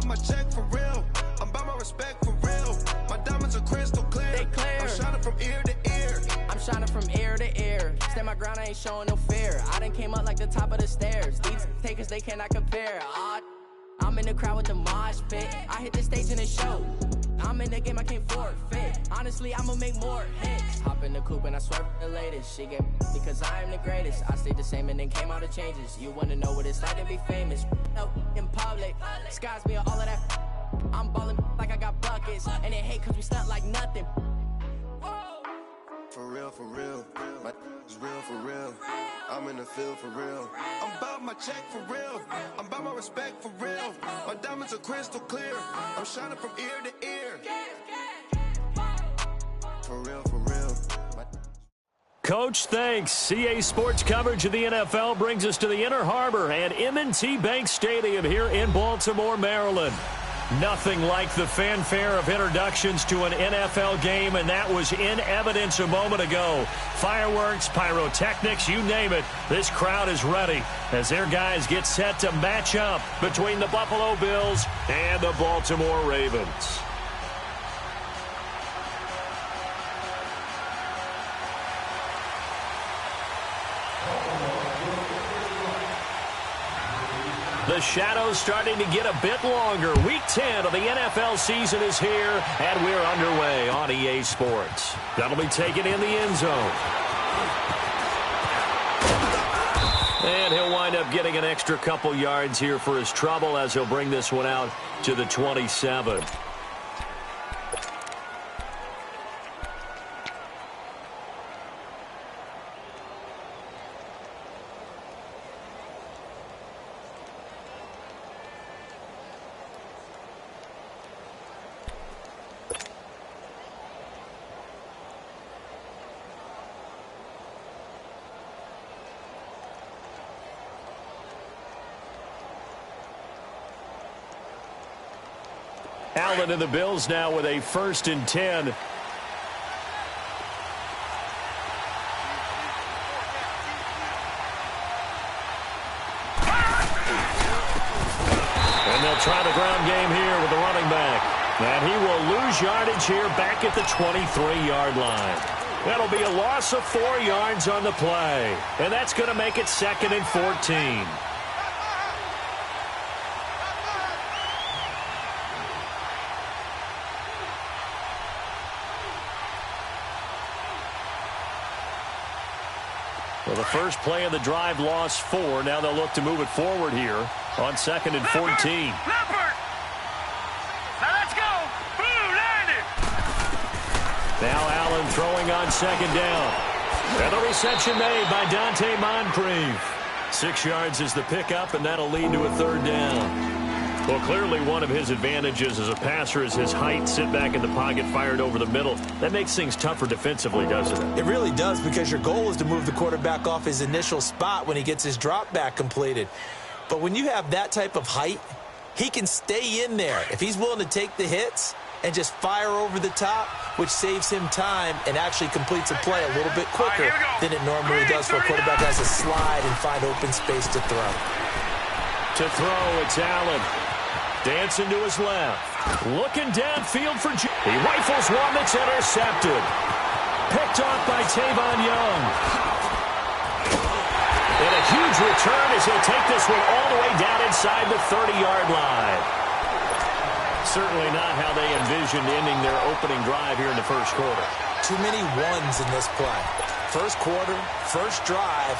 about my check for real. I'm about my respect for real. My diamonds are crystal clear. They clear. I'm shining from ear to ear. I'm shining from ear to ear. Stand my ground, I ain't showing no fear. I done came up like the top of the stairs. These takers, they cannot compare. I'm in the crowd with the mosh pit. I hit the stage in the show. I'm in the game, I can't forfeit. Honestly, I'ma make more hits. Hop in the coupe and I swerve the latest. She get because I am the greatest. I stayed the same and then came out of changes. You wanna know what it's like to be famous? No, in public, skies me all of that. I'm ballin' like I got buckets. And they hate cause we stunt like nothing. For real, my is real for real. I'm in the field for real. I'm about my check for real. I'm about my respect for real. My diamonds are crystal clear. I'm shining from ear to ear. For real, for real. Coach, thanks. CA Sports coverage of the NFL brings us to the Inner Harbor and M&T Bank Stadium here in Baltimore, Maryland. Nothing like the fanfare of introductions to an NFL game, and that was in evidence a moment ago. Fireworks, pyrotechnics, you name it. This crowd is ready as their guys get set to match up between the Buffalo Bills and the Baltimore Ravens. The shadows starting to get a bit longer. Week 10 of the NFL season is here, and we're underway on EA Sports. That'll be taken in the end zone. And he'll wind up getting an extra couple yards here for his trouble as he'll bring this one out to the 27. Allen and the Bills now with a 1st and 10. And they'll try the ground game here with the running back. And he will lose yardage here back at the 23-yard line. That'll be a loss of 4 yards on the play. And that's going to make it 2nd and 14. Well, the first play of the drive lost 4. Now they'll look to move it forward here on 2nd and 14. Leopard! Now let's go! Blue landed! Now Allen throwing on 2nd down. And the reception made by Dante Moncrief. 6 yards is the pickup, and that'll lead to a 3rd down. Well, clearly one of his advantages as a passer is his height. Sit back in the pocket, fired over the middle. That makes things tougher defensively, doesn't it? It really does, because your goal is to move the quarterback off his initial spot when he gets his drop back completed. But when you have that type of height, he can stay in there if he's willing to take the hits and just fire over the top, which saves him time and actually completes a play a little bit quicker than it normally does for a quarterback who has to slide and find open space to throw. To throw, it's Allen. Dancing to his left. Looking downfield for He rifles one that's intercepted. Picked off by Tavon Young. And a huge return as he'll take this one all the way down inside the 30-yard line. Certainly not how they envisioned ending their opening drive here in the first quarter. Too many ones in this play. First quarter, first drive,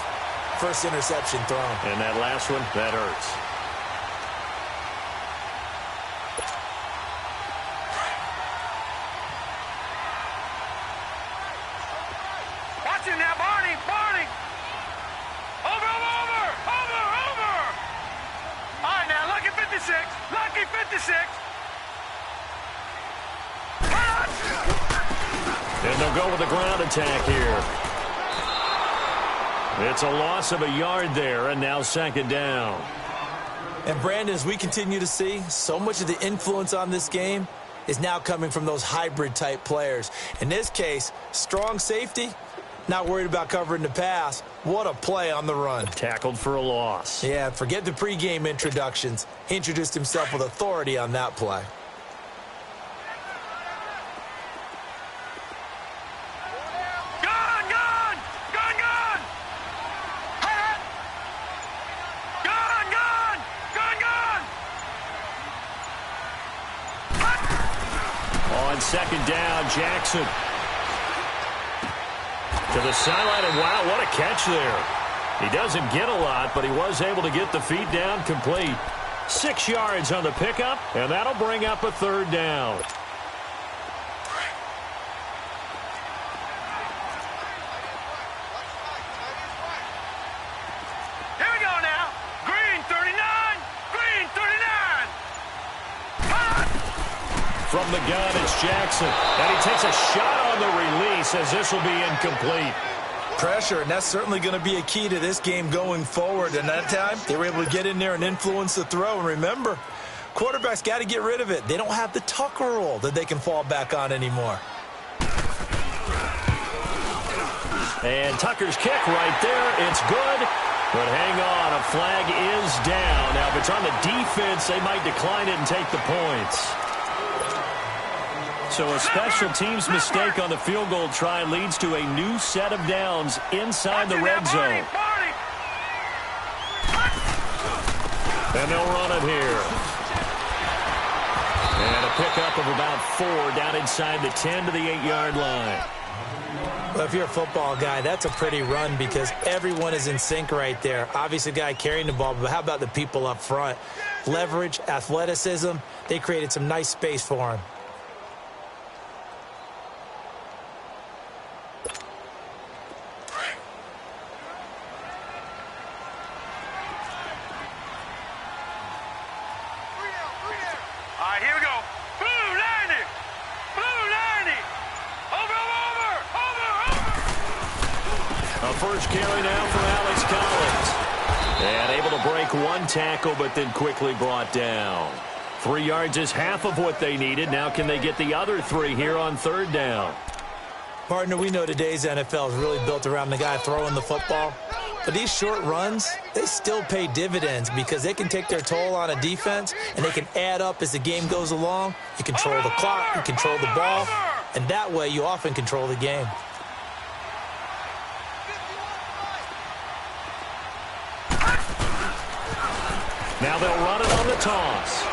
first interception thrown. And that last one, that hurts. Lucky 56. And they'll go with the ground attack here. It's a loss of a yard there, and now 2nd down. And Brandon, as we continue to see, so much of the influence on this game is now coming from those hybrid-type players. In this case, strong safety, not worried about covering the pass, What a play on the run. Tackled for a loss. Yeah, forget the pregame introductions. He introduced himself with authority on that play. On second down, Jackson. To the sideline, and wow, what a catch there. He doesn't get a lot, but he was able to get the feet down complete. 6 yards on the pickup, and that'll bring up a third down. Here we go now. Green 39. Green 39. From the gun, it's Jackson. And he takes a shot on the release as this will be incomplete. Pressure, and that's certainly going to be a key to this game going forward. And that time, they were able to get in there and influence the throw. And remember, quarterbacks got to get rid of it. They don't have the Tucker rule that they can fall back on anymore. And Tucker's kick right there. It's good. But hang on, a flag is down. Now, if it's on the defense, they might decline it and take the points. So a special teams mistake on the field goal try leads to a new set of downs inside the red zone. And they'll run it here. And a pickup of about 4 down inside the 10 to the 8-yard line. Well, if you're a football guy, that's a pretty run because everyone is in sync right there. Obviously, the guy carrying the ball, but how about the people up front? Leverage, athleticism, they created some nice space for him. First carry now for Alex Collins. And able to break one tackle, but then quickly brought down. 3 yards is half of what they needed. Now can they get the other 3 here on third down? Partner, we know today's NFL is really built around the guy throwing the football. But these short runs, they still pay dividends because they can take their toll on a defense, and they can add up as the game goes along. You control the clock, you control the ball, and that way you often control the game. Now they'll run it on the toss.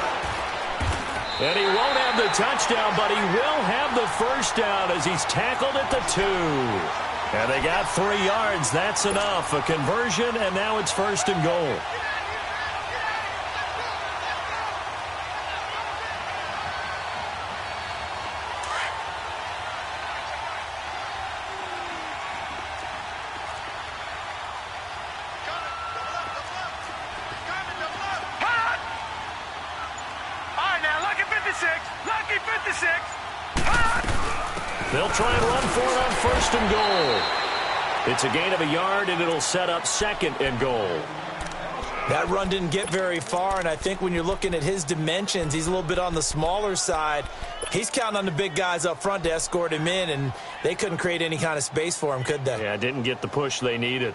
And he won't have the touchdown, but he will have the first down as he's tackled at the 2. And they got 3 yards. That's enough. A conversion, and now it's first and goal. Lucky 56. They'll try and run for it on first and goal. It's a gain of a yard, and it'll set up second and goal. That run didn't get very far, and I think when you're looking at his dimensions, he's a little bit on the smaller side. He's counting on the big guys up front to escort him in, and they couldn't create any kind of space for him, could they? Yeah, didn't get the push they needed.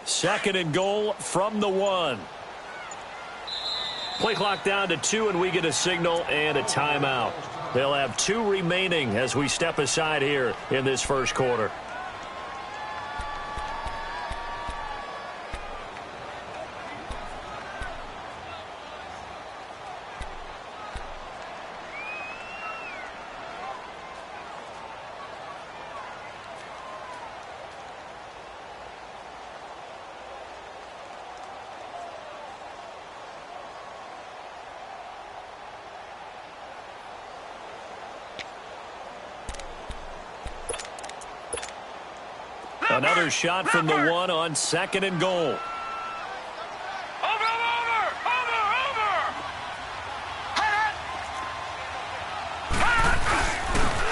Second and goal from the 1. Play clock down to 2, and we get a signal and a timeout. They'll have 2 remaining as we step aside here in this first quarter. Another shot from the 1 on second and goal.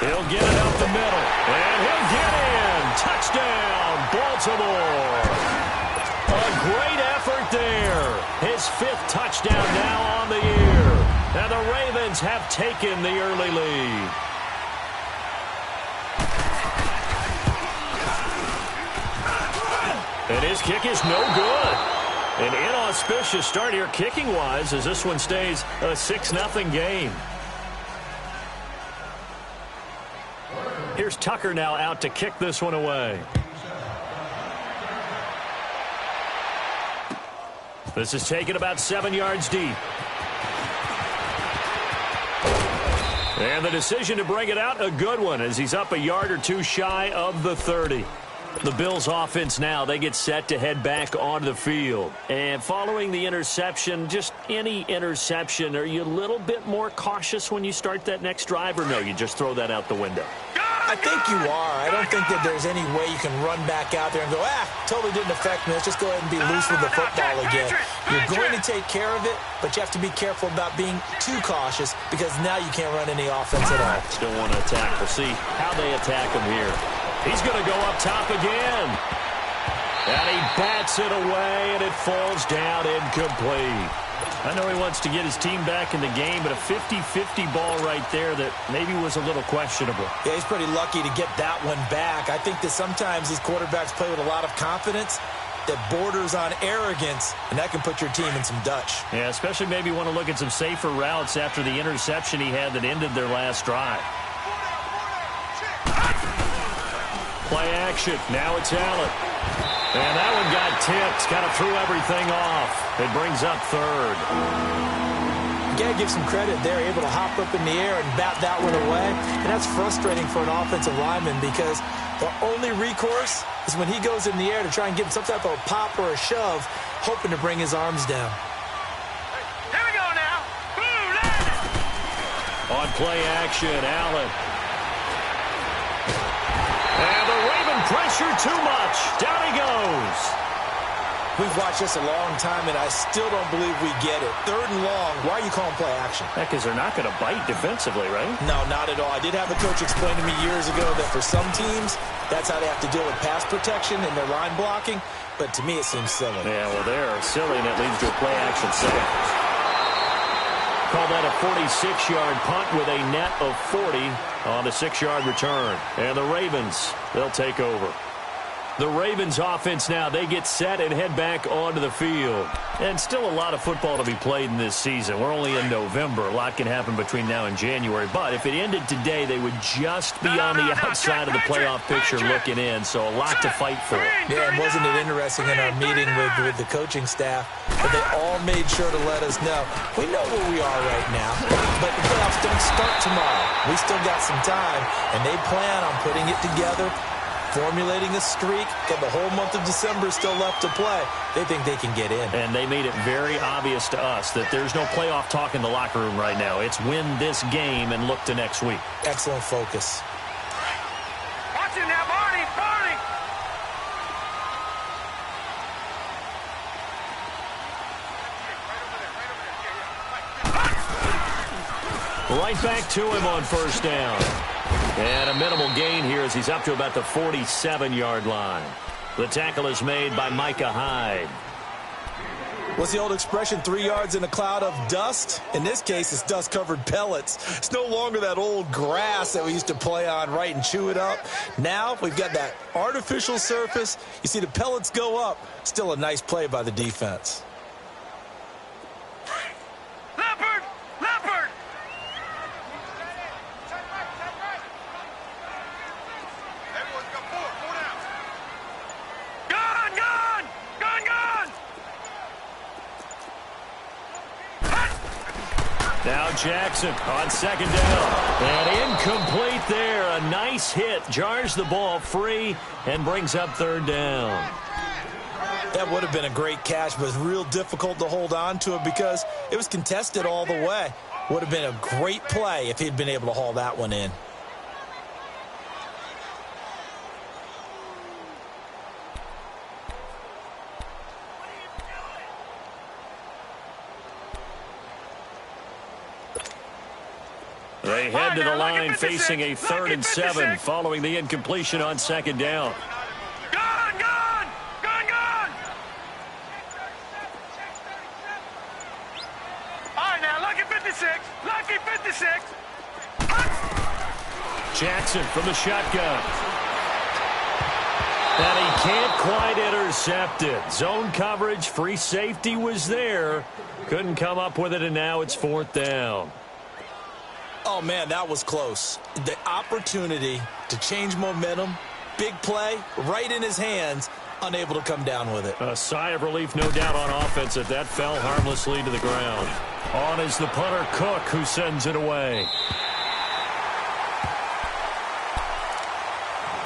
He'll get it up the middle, and he'll get in. Touchdown, Baltimore. A great effort there. His 5th touchdown now on the year. And the Ravens have taken the early lead. And his kick is no good. An inauspicious start here kicking-wise as this one stays a 6-0 game. Here's Tucker now out to kick this one away. This is taken about 7 yards deep. And the decision to bring it out, a good one, as he's up a yard or two shy of the 30. The Bills offense now, they get set to head back onto the field. And following the interception, just any interception, are you a little bit more cautious when you start that next drive, or no, you just throw that out the window? I think you are. I don't think that there's any way you can run back out there and go, totally didn't affect me. Let's just go ahead and be loose with the football again. You're going to take care of it, but you have to be careful about being too cautious because now you can't run any offense at all. Still want to attack. We'll see how they attack him here. He's going to go up top again. And he bats it away, and it falls down incomplete. I know he wants to get his team back in the game, but a 50-50 ball right there that maybe was a little questionable. Yeah, he's pretty lucky to get that one back. I think that sometimes these quarterbacks play with a lot of confidence that borders on arrogance, and that can put your team in some Dutch. Yeah, especially maybe want to look at some safer routes after the interception he had that ended their last drive. Play action. Now it's Allen. And that one got tipped. Kind of threw everything off. It brings up 3rd. You got to give some credit. They're able to hop up in the air and bat that one away. And that's frustrating for an offensive lineman because the only recourse is when he goes in the air to try and give some type of a pop or a shove, hoping to bring his arms down. Here we go now. On play action, Allen. And the Raven pressure too much. Down he goes. We've watched this a long time, and I still don't believe we get it. 3rd and long. Why are you calling play action? Because they're not going to bite defensively, right? No, not at all. I did have a coach explain to me years ago that for some teams, that's how they have to deal with pass protection and their line blocking. But to me, it seems silly. Yeah, well, they're silly, and it leads to a play action set. Call that a 46-yard punt with a net of 40 on the 6-yard return. And the Ravens, they'll take over. The Ravens offense now, they get set and head back onto the field. And still a lot of football to be played in this season. We're only in November. A lot can happen between now and January. But if it ended today, they would just be on the outside of the playoff picture looking in. So a lot to fight for. Yeah, and wasn't it interesting in our meeting with the coaching staff that they all made sure to let us know, we know where we are right now, but the playoffs don't start tomorrow. We still got some time, and they plan on putting it together, formulating a streak, got the whole month of December still left to play. They think they can get in. And they made it very obvious to us that there's no playoff talk in the locker room right now. It's win this game and look to next week. Excellent focus. Watch it now, Barney! Barney! Right back to him on 1st down. And a minimal gain here as he's up to about the 47-yard line. The tackle is made by Micah Hyde. What's the old expression, 3 yards in a cloud of dust? In this case, it's dust-covered pellets. It's no longer that old grass that we used to play on, right, and chew it up. Now we've got that artificial surface. You see the pellets go up. Still a nice play by the defense. Leopard! Leopard! Gone! Gone! Gone! Gone! Now Jackson on 2nd down. And incomplete there. A nice hit. Jars the ball free and brings up 3rd down. That would have been a great catch, but it's real difficult to hold on to it because it was contested all the way. Would have been a great play if he'd been able to haul that one in. They head to the line facing a 3rd and 7 following the incompletion on 2nd down. Gone! Gone! Gone! Gone! All right, now, lucky 56. Lucky 56. Jackson from the shotgun. And he can't quite intercept it. Zone coverage, free safety was there. Couldn't come up with it, and now it's 4th down. Oh, man, that was close. The opportunity to change momentum, big play, right in his hands, unable to come down with it. A sigh of relief, no doubt, on offense that that fell harmlessly to the ground. On is the punter, Cook, who sends it away.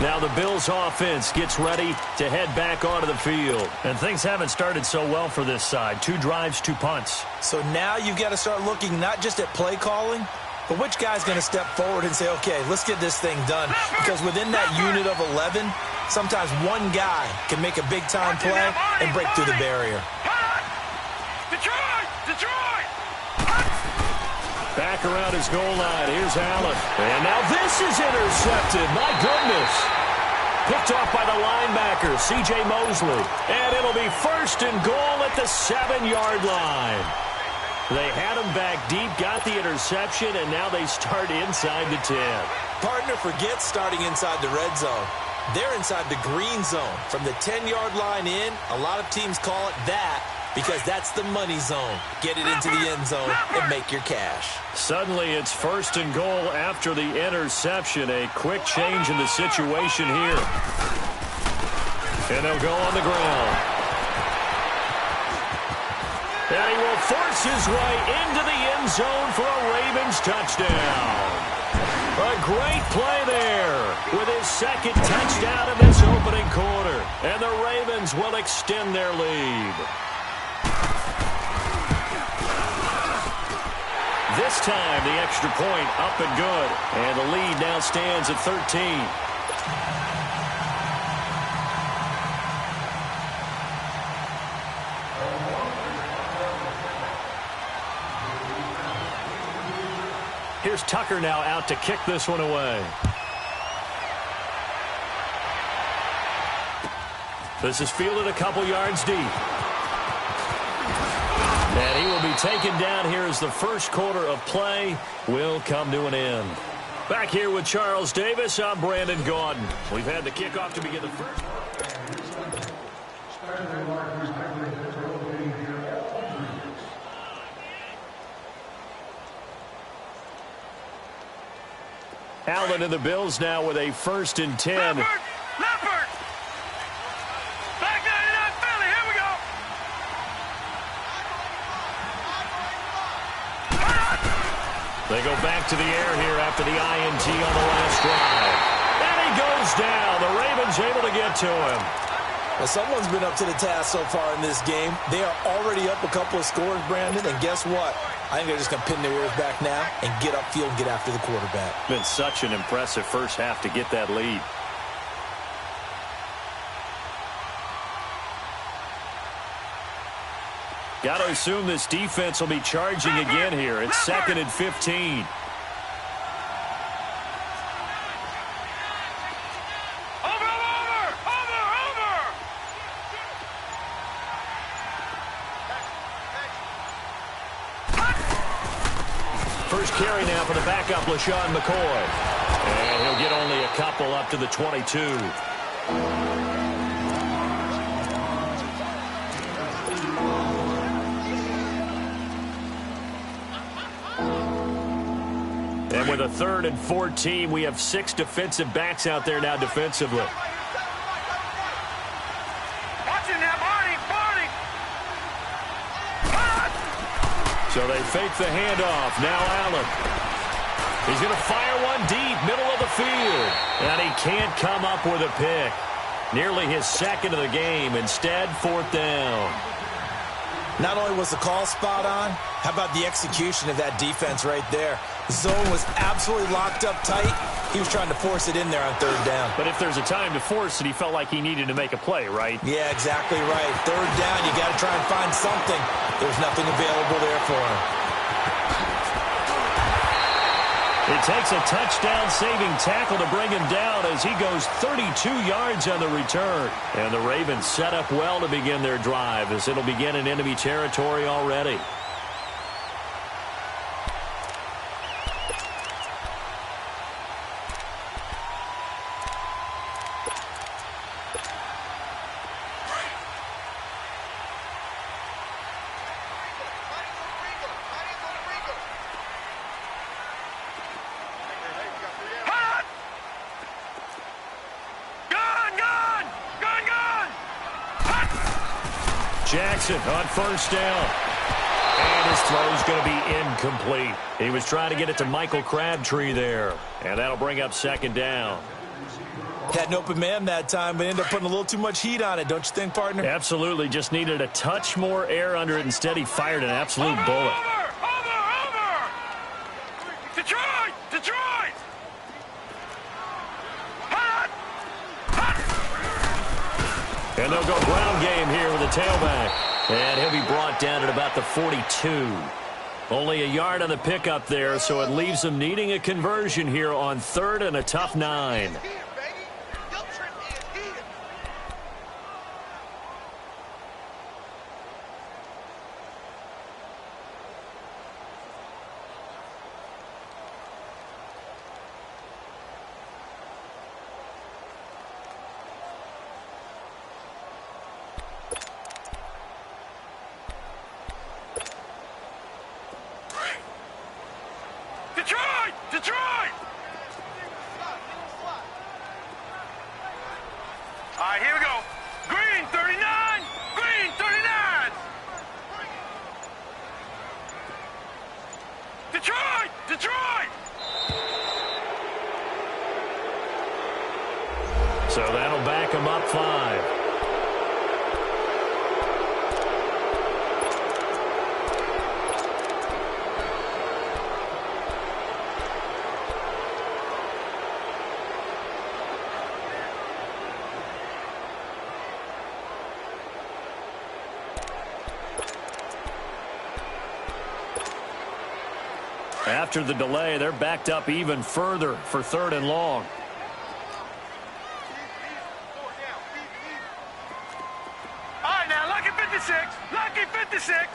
Now the Bills offense gets ready to head back onto the field. And things haven't started so well for this side. 2 drives, 2 punts. So now you've got to start looking not just at play calling, but which guy's going to step forward and say, okay, let's get this thing done. Because within that unit of 11, sometimes one guy can make a big-time play and break through the barrier. Detroit! Detroit! Back around his goal line. Here's Allen. And now this is intercepted. My goodness. Picked off by the linebacker, C.J. Mosley. And it'll be 1st and goal at the 7-yard line. They had him back deep, got the interception, and now they start inside the 10. Partner forgets starting inside the red zone. They're inside the green zone. From the 10-yard line in, a lot of teams call it that because that's the money zone. Get it into the end zone and make your cash. Suddenly it's 1st and goal after the interception. A quick change in the situation here. And they'll go on the ground. And he will force his way into the end zone for a Ravens touchdown. A great play there with his 2nd touchdown in this opening quarter. And the Ravens will extend their lead. This time the extra point up and good. And the lead now stands at 13. Here's Tucker now out to kick this one away. This is fielded a couple yards deep. And he will be taken down here as the 1st quarter of play will come to an end. Back here with Charles Davis, I'm Brandon Gaudin. We've had the kickoff to begin the first. Allen and the Bills now with a 1st and 10. Leopard! Back 99 Philly, here we go! They go back to the air here after the INT on the last drive. And he goes down. The Ravens able to get to him. Well, someone's been up to the task so far in this game. They are already up a couple of scores, Brandon, and guess what? I think they're just going to pin their ears back now and get upfield and get after the quarterback. Been such an impressive first half to get that lead. Got to assume this defense will be charging again here. It's 2nd and 15. First carry now for the backup, LaShawn McCoy. And he'll get only a couple up to the 22. And with a 3rd and 14, we have 6 defensive backs out there now defensively. Watch it now, Barney! So they fake the handoff. Now Allen. He's going to fire one deep, middle of the field. And he can't come up with a pick. Nearly his 2nd of the game. Instead, 4th down. Not only was the call spot on, how about the execution of that defense right there? The zone was absolutely locked up tight. He was trying to force it in there on 3rd down. But if there's a time to force it, he felt like he needed to make a play, right? Yeah, exactly right. 3rd down, you got to try and find something. There's nothing available there for him. It takes a touchdown-saving tackle to bring him down as he goes 32 yards on the return. And the Ravens set up well to begin their drive as it'll begin in enemy territory already. Jackson on first down. And his throw's going to be incomplete. He was trying to get it to Michael Crabtree there. And that'll bring up second down. Had an open man that time, but ended up putting a little too much heat on it, don't you think, partner? Absolutely. Just needed a touch more air under it. Instead, he fired an absolute bullet. Over! Detroit! Detroit! And they'll go ground game here with a tailback. And he'll be brought down at about the 42. Only a yard on the pickup there, so it leaves them needing a conversion here on 3rd and a tough 9. Detroit! All right, here we go. Green 39! Green 39! Detroit! Detroit! So that'll back him up 5. After the delay, they're backed up even further for 3rd and long. All right, now, lucky 56. Lucky 56.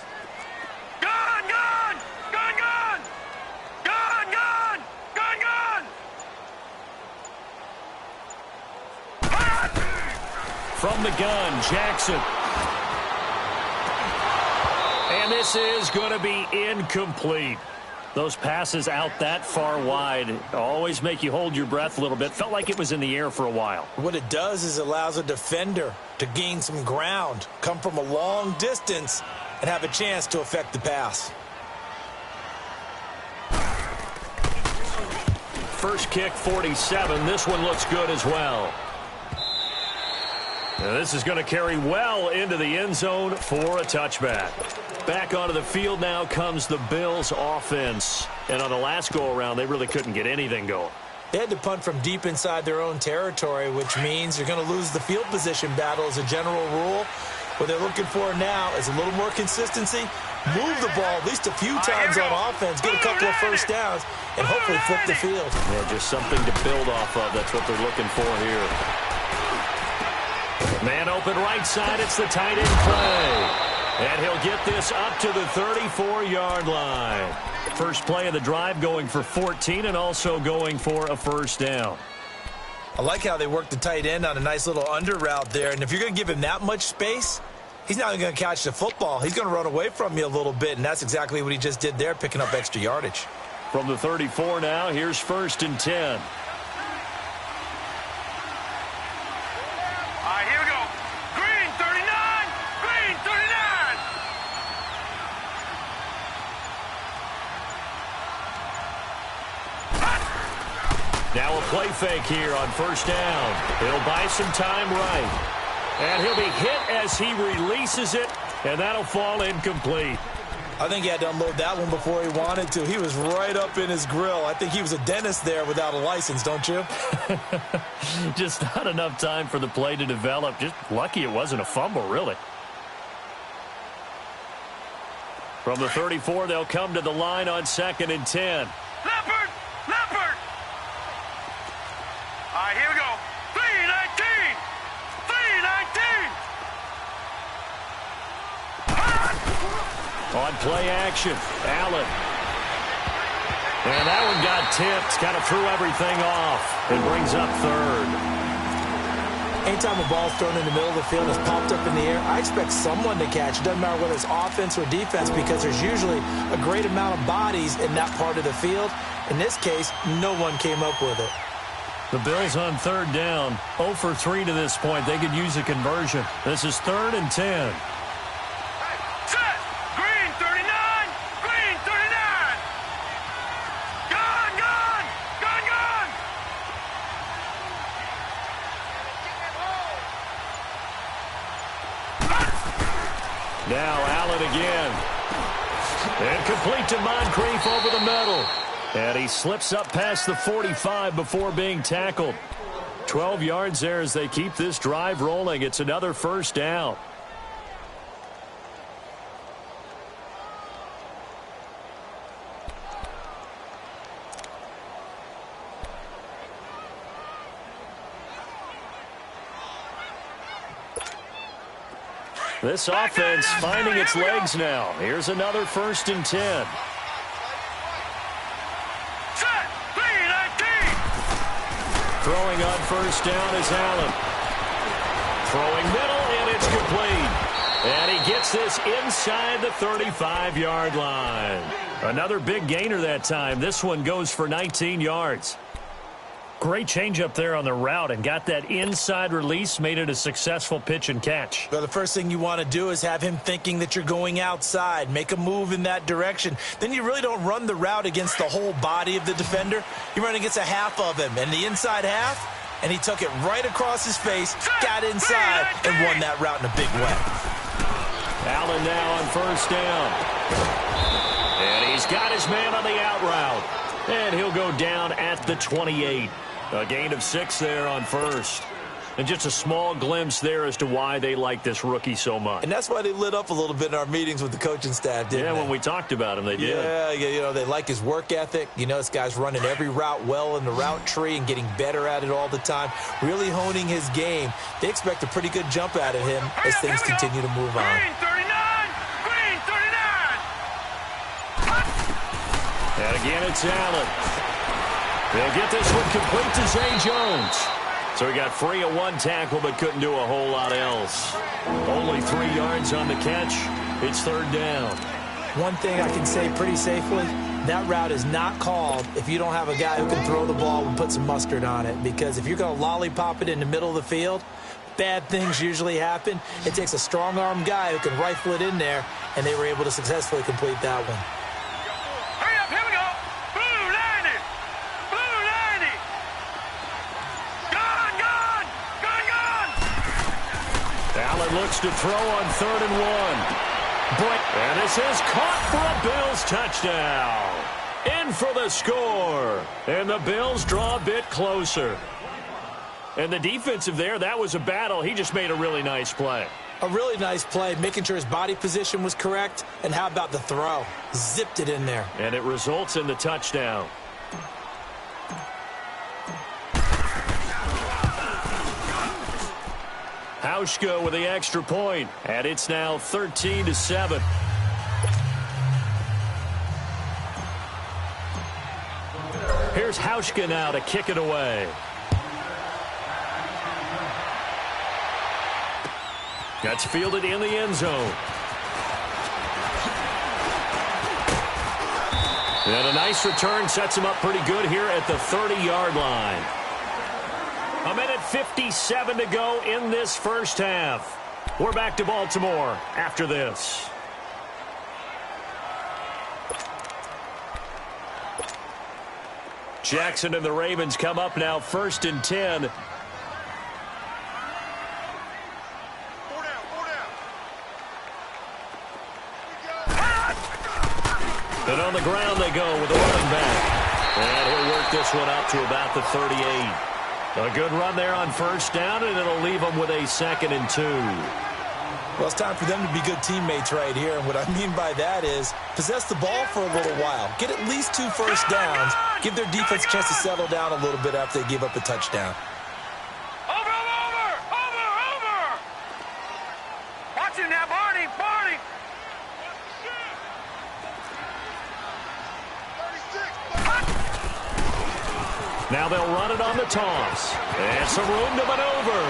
Gun, gun! Gun, gun! Gun, gun! Gun, gun! From the gun, Jackson. And this is going to be incomplete. Those passes out that far wide always make you hold your breath a little bit. Felt like it was in the air for a while. What it does is it allows a defender to gain some ground, come from a long distance, and have a chance to affect the pass. First kick, 47. This one looks good as well. Now this is going to carry well into the end zone for a touchback. Back onto the field now comes the Bills offense. And on the last go-around, they really couldn't get anything going. They had to punt from deep inside their own territory, which means you're going to lose the field position battle as a general rule. What they're looking for now is a little more consistency, move the ball at least a few times on offense, get a couple of first downs, and hopefully flip the field. Yeah, just something to build off of. That's what they're looking for here. Man open right side. It's the tight end play. And he'll get this up to the 34-yard line. First play of the drive going for 14 and also going for a first down. I like how they work the tight end on a nice little under route there. And if you're going to give him that much space, he's not going to catch the football. He's going to run away from you a little bit, and that's exactly what he just did there, picking up extra yardage. From the 34 now, here's 1st and 10. All right, here we go. Green 39! Green 39! Now a play fake here on first down. He'll buy some time right. And he'll be hit as he releases it, and that'll fall incomplete. I think he had to unload that one before he wanted to. He was right up in his grill. I think he was a dentist there without a license, don't you? Just not enough time for the play to develop. Just lucky it wasn't a fumble, really. From the 34, they'll come to the line on 2nd and 10. Leopard! Leopard! On play action, Allen. And that one got tipped. Kind of threw everything off. It brings up third. Anytime a ball's thrown in the middle of the field and is popped up in the air, I expect someone to catch. It doesn't matter whether it's offense or defense because there's usually a great amount of bodies in that part of the field. In this case, no one came up with it. The Bills on third down. 0 for 3 to this point. They could use a conversion. This is 3rd and 10. Set! Green 39! Green 39! Gone! Gone! Gone! Gone! Now Allen again. And complete to Moncrief over the middle. And he slips up past the 45 before being tackled. 12 yards there as they keep this drive rolling. It's another first down. This offense finding its legs now. Here's another 1st and 10. Throwing on first down is Allen. Throwing middle, and it's complete. And he gets this inside the 35-yard line. Another big gainer that time. This one goes for 19 yards. Great change up there on the route and got that inside release, made it a successful pitch and catch. Well, the first thing you want to do is have him thinking that you're going outside, make a move in that direction. Then you really don't run the route against the whole body of the defender. You run against a half of him, and the inside half, and he took it right across his face, got inside, and won that route in a big way. Allen now on first down. And he's got his man on the out route. And he'll go down at the 28. A gain of 6 there on first. And just a small glimpse there as to why they like this rookie so much. And that's why they lit up a little bit in our meetings with the coaching staff, didn't they? Yeah, when we talked about him, they did. Yeah, you know, they like his work ethic. You know, this guy's running every route well in the route tree and getting better at it all the time, really honing his game. They expect a pretty good jump out of him as things continue to move on. Green 39! Green 39! And again, it's Allen. They'll get this one complete to Zay Jones. So he got free of one tackle but couldn't do a whole lot else. Only 3 yards on the catch. It's third down. One thing I can say pretty safely, that route is not called if you don't have a guy who can throw the ball and put some mustard on it. Because if you're going to lollipop it in the middle of the field, bad things usually happen. It takes a strong-arm guy who can rifle it in there, and they were able to successfully complete that one. Hurry up, here we go. Blue 90. Blue 90. Gone, gone, gone, gone. Allen looks to throw on 3rd and 1. And this is caught for a Bills touchdown. In for the score. And the Bills draw a bit closer. And the defensive there, that was a battle. He just made a really nice play. A really nice play, making sure his body position was correct. And how about the throw? Zipped it in there. And it results in the touchdown. Hauschka with the extra point, and it's now 13-7. Here's Hauschka now to kick it away. That's fielded in the end zone. And a nice return sets him up pretty good here at the 30-yard line. 1:57 to go in this first half. We're back to Baltimore after this. Jackson and the Ravens come up now 1st and 10. And on the ground they go with a running back. And he'll work this one out to about the 38. A good run there on first down, and it'll leave them with a 2nd and 2. Well, it's time for them to be good teammates right here. And what I mean by that is possess the ball for a little while. Get at least 2 first downs. Give their defense a chance to settle down a little bit after they give up a touchdown. Over! Watch him now, Barney! Now they'll run it on the toss. And some room to maneuver.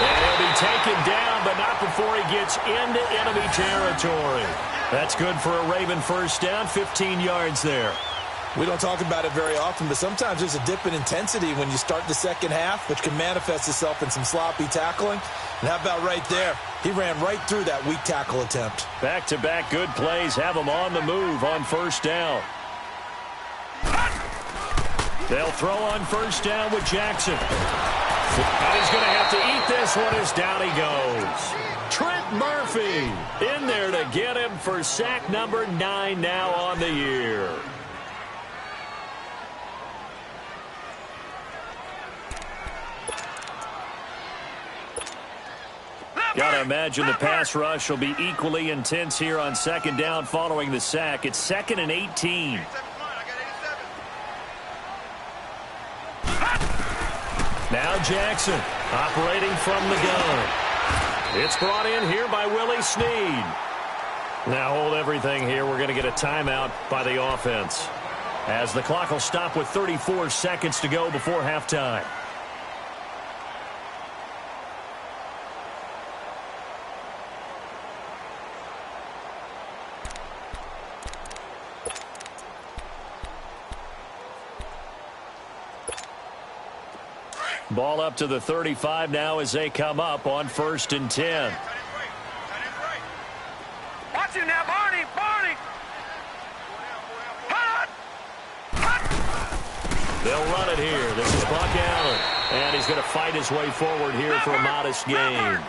And he'll be taken down, but not before he gets into enemy territory. That's good for a Raven first down, 15 yards there. We don't talk about it very often, but sometimes there's a dip in intensity when you start the second half, which can manifest itself in some sloppy tackling. And how about right there? He ran right through that weak tackle attempt. Back-to-back good plays have him on the move on first down. They'll throw on first down with Jackson. And he's going to have to eat this one as down he goes. Trent Murphy in there to get him for sack number 9 now on the year. Got to imagine the pass rush will be equally intense here on second down following the sack. It's 2nd and 18. Now Jackson operating from the gun. It's brought in here by Willie Snead. Now hold everything here. We're going to get a timeout by the offense, as the clock will stop with 34 seconds to go before halftime. Ball up to the 35 now as they come up on 1st and 10. Watch him now, Barney! Barney! They'll run it here. This is Buck Allen. And he's going to fight his way forward here for a modest gain.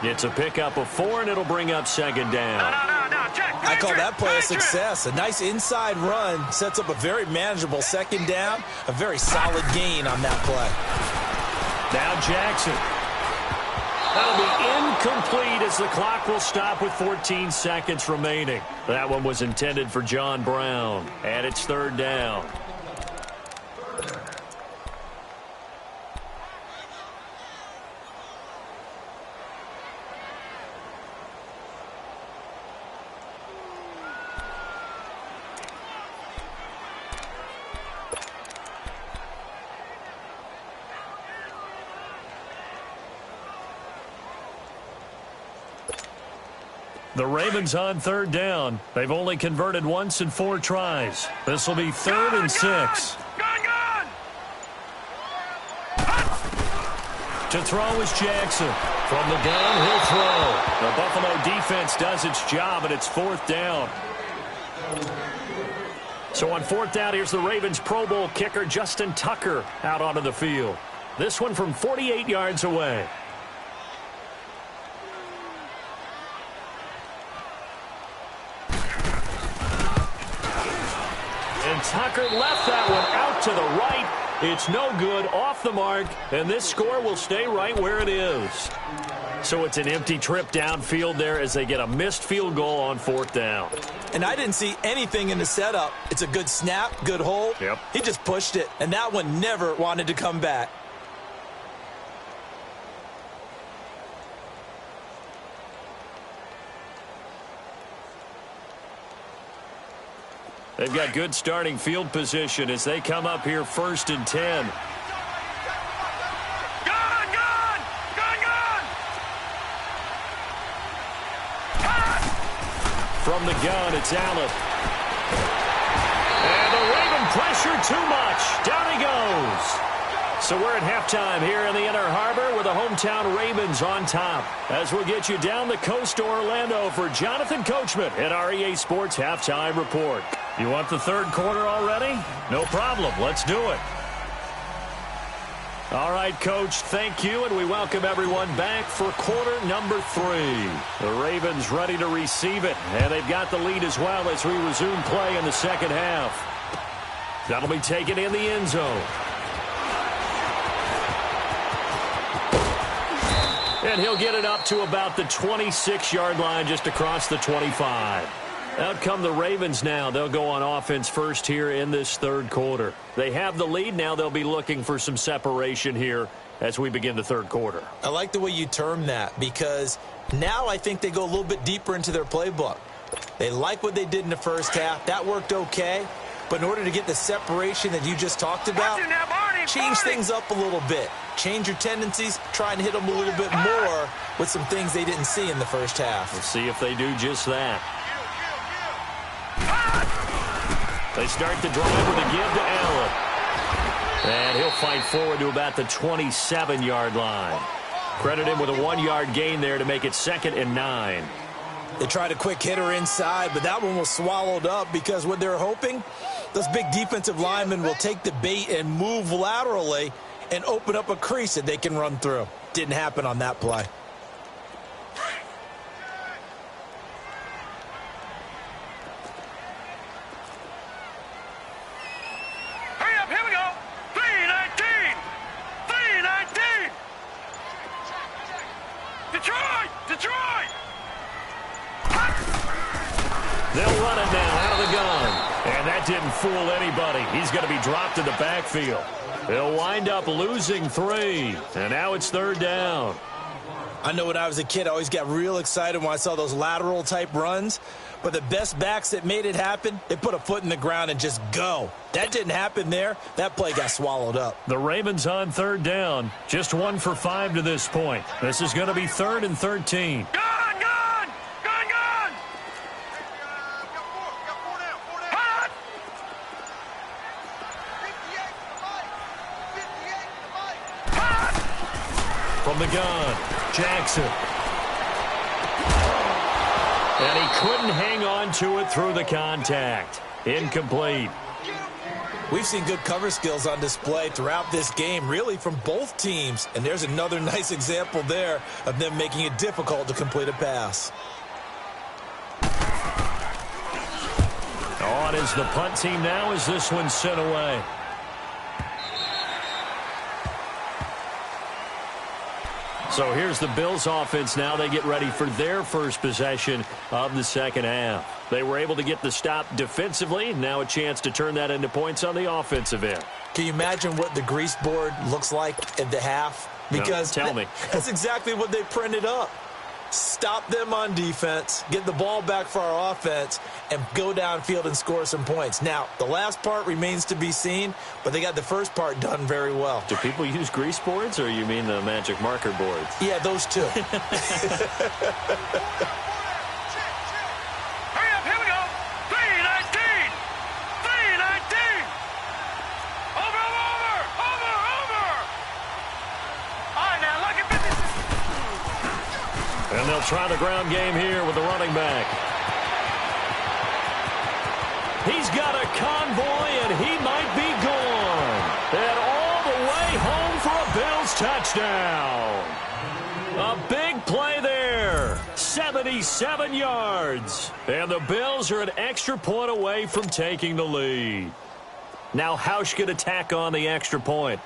It's a pickup of 4, and it'll bring up second down. I call that play a success. A nice inside run sets up a very manageable second down. A very solid gain on that play. Now Jackson. That'll be incomplete as the clock will stop with 14 seconds remaining. That one was intended for John Brown. And it's 3rd down. The Ravens on 3rd down. They've only converted once in 4 tries. This will be 3rd and 6. To throw is Jackson. From the gun, he'll throw. The Buffalo defense does its job, and it's 4th down. So on 4th down, here's the Ravens Pro Bowl kicker Justin Tucker out onto the field. This one from 48 yards away. And Tucker left that one out to the right. It's no good, off the mark, and this score will stay right where it is. So it's an empty trip downfield there as they get a missed field goal on 4th down. And I didn't see anything in the setup. It's a good snap, good hold. Yep. He just pushed it, and that one never wanted to come back. They've got good starting field position as they come up here 1st and 10. From the gun, it's Allen. And the Raven pressure too much. Down he goes. So we're at halftime here in the Inner Harbor with the hometown Ravens on top. As we'll get you down the coast to Orlando for Jonathan Coachman at our EA Sports Halftime Report. You want the 3rd quarter already? No problem. Let's do it. All right, Coach, thank you, and we welcome everyone back for quarter number 3. The Ravens ready to receive it, and they've got the lead as well as we resume play in the second half. That'll be taken in the end zone. And he'll get it up to about the 26-yard line just across the 25. Out come the Ravens now. They'll go on offense first here in this 3rd quarter. They have the lead. Now they'll be looking for some separation here as we begin the 3rd quarter. I like the way you term that because now I think they go a little bit deeper into their playbook. They like what they did in the first half. That worked okay. But in order to get the separation that you just talked about, change things up a little bit. Change your tendencies, try and hit them a little bit more with some things they didn't see in the first half. We'll see if they do just that. They start the drive with a give to Allen. And he'll fight forward to about the 27-yard line. Credit him with a 1-yard gain there to make it 2nd and 9. They tried a quick hitter inside, but that one was swallowed up because what they're hoping, those big defensive linemen will take the bait and move laterally and open up a crease that they can run through. Didn't happen on that play. Hurry up, here we go. 3-19. 3-19. Detroit! Detroit! They'll run it now out of the gun. And that didn't fool anybody. He's going to be dropped in the backfield. They'll wind up losing 3. And now it's 3rd down. I know when I was a kid, I always got real excited when I saw those lateral type runs. But the best backs that made it happen, they put a foot in the ground and just go. That didn't happen there. That play got swallowed up. The Ravens on 3rd down. Just 1 for 5 to this point. This is going to be 3rd and 13. Gone! Hot! From the gun, Jackson. And he couldn't hang on to it through the contact. Incomplete. We've seen good cover skills on display throughout this game, really from both teams. And there's another nice example there of them making it difficult to complete a pass. On is the punt team now as this one's sent away. So here's the Bills offense now. They get ready for their first possession of the second half. They were able to get the stop defensively. Now a chance to turn that into points on the offensive end. Can you imagine what the grease board looks like at the half? Because no, tell me. That's exactly what they printed up. Stop them on defense, get the ball back for our offense, and go downfield and score some points. Now, the last part remains to be seen, but they got the first part done very well. Do people use grease boards, or you mean the magic marker boards? Yeah, those two. Hurry up, here we go. 3-19. 3-19. Over. All right, now, look at 50. And they'll try the ground game here with the running back. He's got a convoy, and he might be gone. And all the way home for a Bills touchdown. A big play there. 77 yards. And the Bills are an extra point away from taking the lead. Now Hausch could attack on the extra point.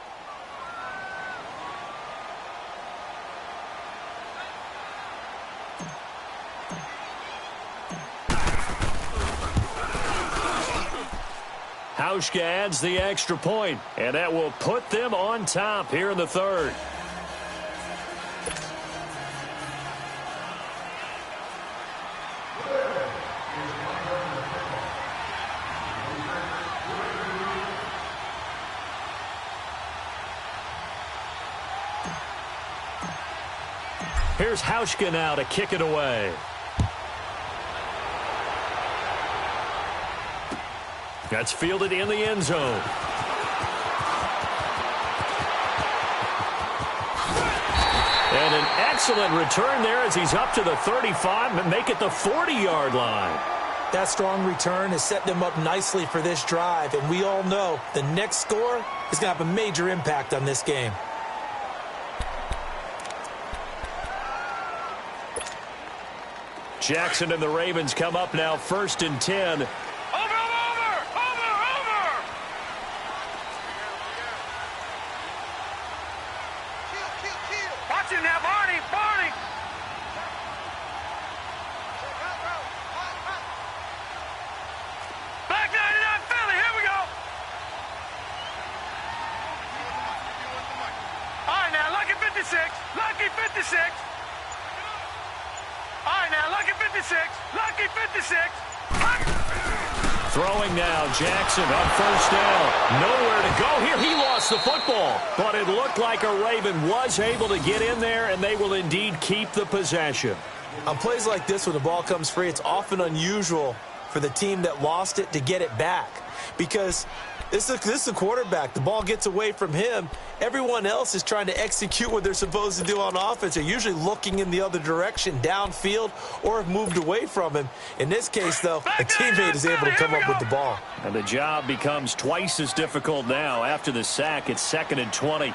Hauschka adds the extra point, and that will put them on top here in the third. Here's Hauschka now to kick it away. That's fielded in the end zone. And an excellent return there as he's up to the 35 and make it the 40-yard line. That strong return has set them up nicely for this drive, and we all know the next score is going to have a major impact on this game. Jackson and the Ravens come up now 1st and 10. Lucky 56. All right, now, lucky 56. Lucky 56. Throwing now, Jackson on first down. Nowhere to go here. He lost the football. But it looked like a Raven was able to get in there, and they will indeed keep the possession. On plays like this, when the ball comes free, it's often unusual for the team that lost it to get it back. Because this is a quarterback. The ball gets away from him. Everyone else is trying to execute what they're supposed to do on offense. They're usually looking in the other direction, downfield, or have moved away from him. In this case, though, a teammate is able to come up with the ball. And the job becomes twice as difficult now. After the sack, it's 2nd and 20.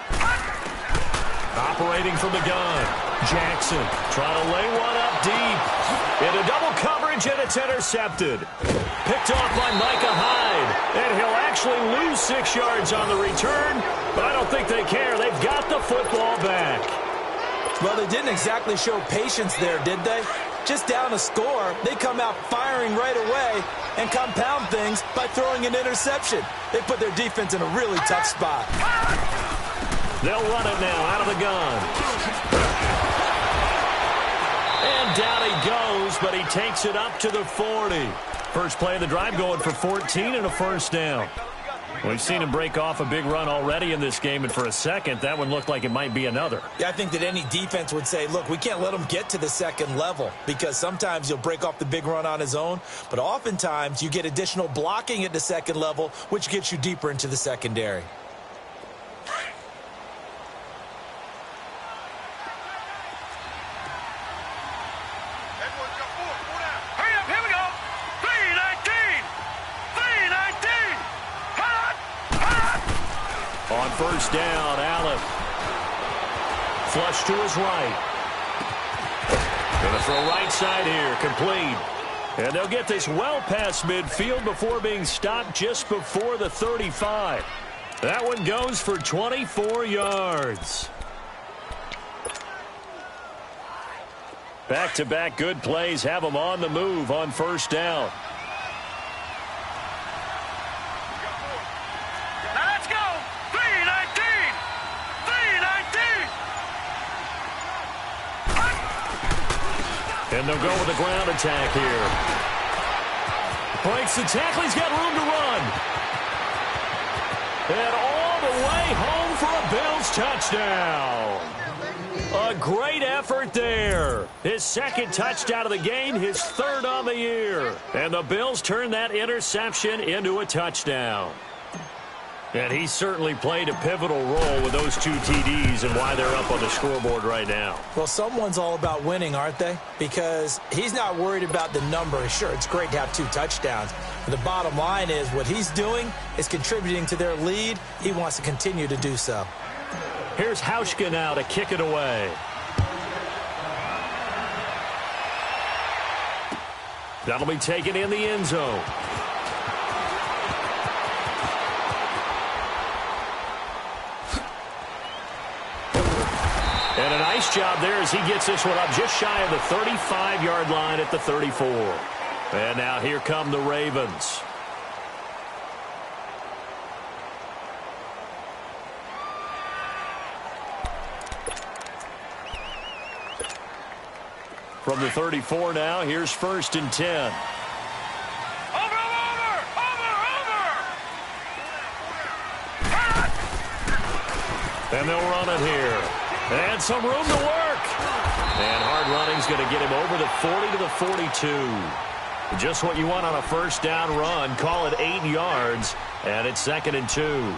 Operating from the gun, Jackson trying to lay one up deep. Into double coverage, and it's intercepted. Picked off by Micah Hyde. And he'll actually lose 6 yards on the return, but I don't think they care. They've got the football back. Well, they didn't exactly show patience there, did they? Just down a score, they come out firing right away and compound things by throwing an interception. They put their defense in a really tough spot. They'll run it now out of the gun. And down he goes, but he takes it up to the 40. First play of the drive going for 14 and a first down. We've seen him break off a big run already in this game, and for a second, that one looked like it might be another. Yeah, I think that any defense would say, look, we can't let him get to the second level, because sometimes he'll break off the big run on his own, but oftentimes you get additional blocking at the second level, which gets you deeper into the secondary. On first down, Allen. Flush to his right. Going to throw right side here, complete. And they'll get this well past midfield before being stopped just before the 35. That one goes for 24 yards. Back-to-back good plays have them on the move on first down. And they'll go with a ground attack here. Breaks the tackle. He's got room to run. And all the way home for a Bills touchdown. A great effort there. His second touchdown of the game, his third on the year. And the Bills turn that interception into a touchdown. And he certainly played a pivotal role with those 2 TDs and why they're up on the scoreboard right now. Well, someone's all about winning, aren't they? Because he's not worried about the number. Sure, it's great to have 2 touchdowns. But the bottom line is what he's doing is contributing to their lead. He wants to continue to do so. Here's Hauschka now to kick it away. That'll be taken in the end zone. And a nice job there as he gets this one up just shy of the 35-yard line at the 34. And now here come the Ravens. From the 34 now, here's 1st and 10. And they'll run it here. And some room to work. And hard running's going to get him over the 40 to the 42. Just what you want on a first down run. Call it 8 yards. And it's 2nd and 2.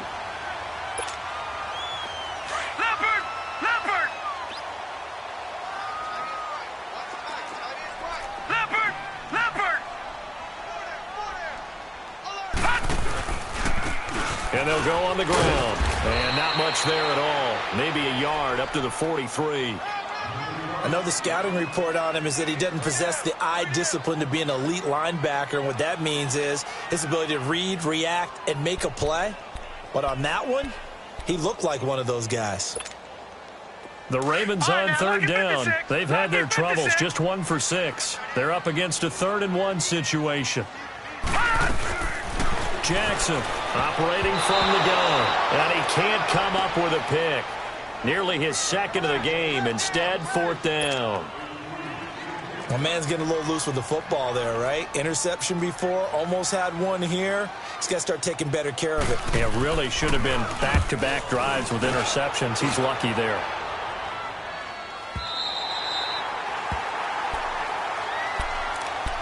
And they'll go on the ground. And not much there at all. Maybe a yard up to the 43. I know the scouting report on him is that he doesn't possess the eye discipline to be an elite linebacker. And what that means is his ability to read, react, and make a play. But on that one, he looked like one of those guys. The Ravens on 3rd down. They've had their troubles. Just 1 for 6. They're up against a 3rd and 1 situation. Jackson operating from the gun. And he can't come up with a pick. Nearly his 2nd of the game. Instead, 4th down. My man's getting a little loose with the football there, right? Interception before, almost had one here. He's got to start taking better care of it. Yeah, really should have been back-to-back drives with interceptions. He's lucky there.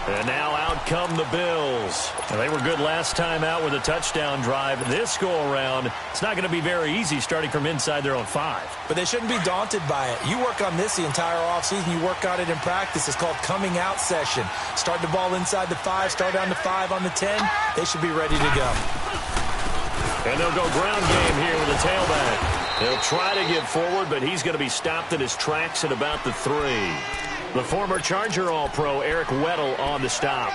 And now out come the Bills. And they were good last time out with a touchdown drive. This go-around, it's not going to be very easy starting from inside their own 5. But they shouldn't be daunted by it. You work on this the entire offseason. You work on it in practice. It's called coming out session. Start the ball inside the 5, start on the 5, on the 10. They should be ready to go. And they'll go ground game here with the tailback. They'll try to get forward, but he's going to be stopped in his tracks at about the 3. The former Charger All-Pro Eric Weddle on the stop.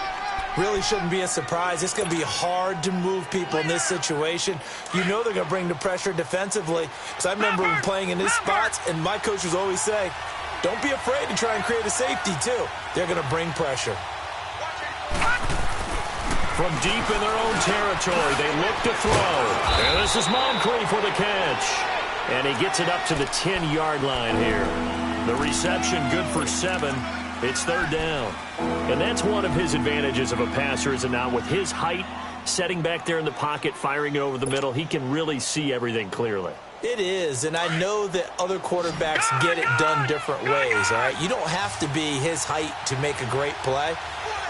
Really shouldn't be a surprise. It's going to be hard to move people in this situation. You know they're going to bring the pressure defensively. Because I remember playing in these spots, and my coach was always saying, don't be afraid to try and create a safety, too. They're going to bring pressure. From deep in their own territory, they look to throw. And this is Moncrief with a catch. And he gets it up to the 10-yard line here. The reception good for 7. It's 3rd down. And that's one of his advantages of a passer, is it not? With his height, setting back there in the pocket, firing it over the middle, he can really see everything clearly. It is, and I know that other quarterbacks get it done different ways, all right? You don't have to be his height to make a great play.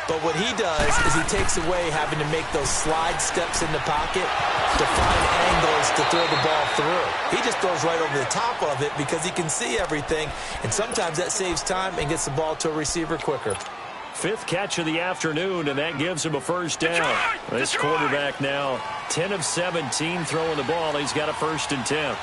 But what he does is he takes away having to make those slide steps in the pocket to find angles to throw the ball through. He just throws right over the top of it because he can see everything, and sometimes that saves time and gets the ball to a receiver quicker. 5th catch of the afternoon, and that gives him a 1st down. This quarterback now 10 of 17 throwing the ball. He's got a 1st and 10.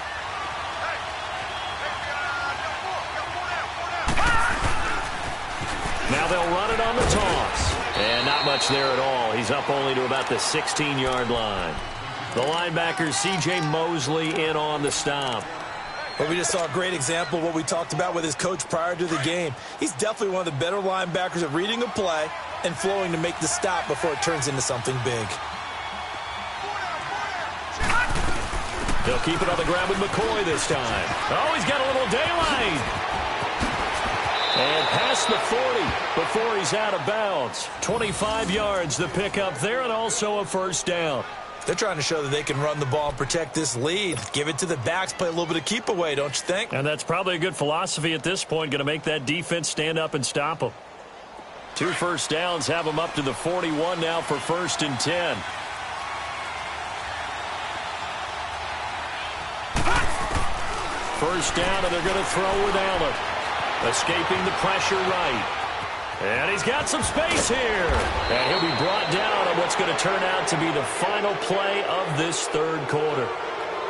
Now they'll run it on the toss. And not much there at all. He's up only to about the 16-yard line. The linebacker, C.J. Mosley, in on the stop. Well, we just saw a great example of what we talked about with his coach prior to the game. He's definitely one of the better linebackers at reading a play and flowing to make the stop before it turns into something big. They'll keep it on the ground with McCoy this time. Oh, he's got a little daylight. And past the 40 before he's out of bounds. 25 yards the pickup there, and also a 1st down. They're trying to show that they can run the ball and protect this lead. Give it to the backs, play a little bit of keep away, don't you think? And that's probably a good philosophy at this point, going to make that defense stand up and stop them. 2 1st downs have them up to the 41 now for 1st and 10. First down, and they're going to throw with Allen. Escaping the pressure right. And he's got some space here. And he'll be brought down on what's going to turn out to be the final play of this 3rd quarter.